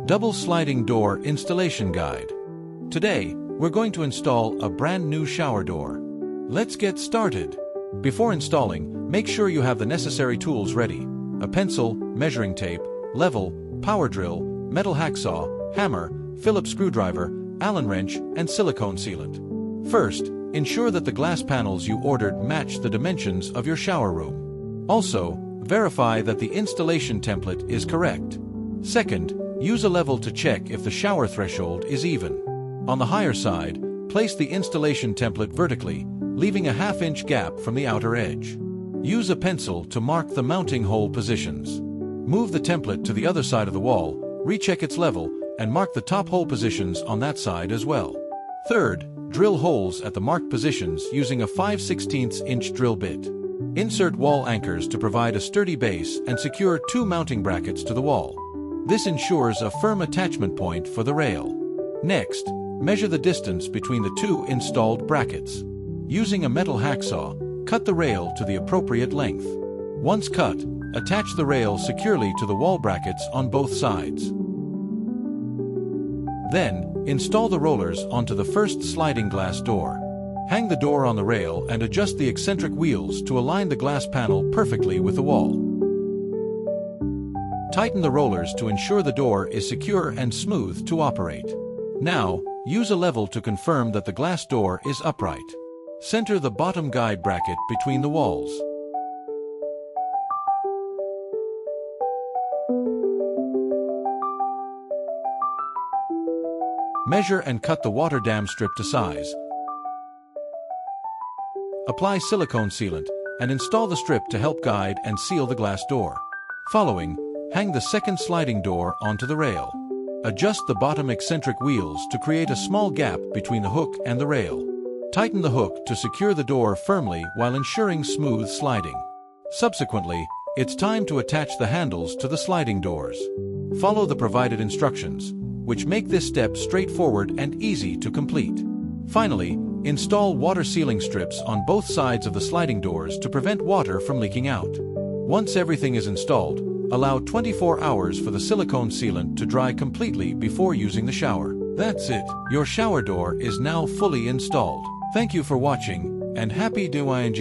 Double Sliding Door Installation Guide. Today, we're going to install a brand new shower door. Let's get started. Before installing, make sure you have the necessary tools ready: a pencil, measuring tape, level, power drill, metal hacksaw, hammer, Phillips screwdriver, Allen wrench, and silicone sealant. First, ensure that the glass panels you ordered match the dimensions of your shower room. Also, verify that the installation template is correct. Second, use a level to check if the shower threshold is even. On the higher side, place the installation template vertically, leaving a half-inch gap from the outer edge. Use a pencil to mark the mounting hole positions. Move the template to the other side of the wall, recheck its level, and mark the top hole positions on that side as well. Third, drill holes at the marked positions using a 5/16 inch drill bit. Insert wall anchors to provide a sturdy base and secure 2 mounting brackets to the wall. This ensures a firm attachment point for the rail. Next, measure the distance between the 2 installed brackets. Using a metal hacksaw, cut the rail to the appropriate length. Once cut, attach the rail securely to the wall brackets on both sides. Then, install the rollers onto the first sliding glass door. Hang the door on the rail and adjust the eccentric wheels to align the glass panel perfectly with the wall. Tighten the rollers to ensure the door is secure and smooth to operate. Now, use a level to confirm that the glass door is upright. Center the bottom guide bracket between the walls. Measure and cut the water dam strip to size. Apply silicone sealant and install the strip to help guide and seal the glass door. Following, hang the second sliding door onto the rail. Adjust the bottom eccentric wheels to create a small gap between the hook and the rail. Tighten the hook to secure the door firmly while ensuring smooth sliding. Subsequently, it's time to attach the handles to the sliding doors. Follow the provided instructions, which make this step straightforward and easy to complete. Finally, install water sealing strips on both sides of the sliding doors to prevent water from leaking out. Once everything is installed, allow 24 hours for the silicone sealant to dry completely before using the shower. That's it. Your shower door is now fully installed. Thank you for watching, and happy doing.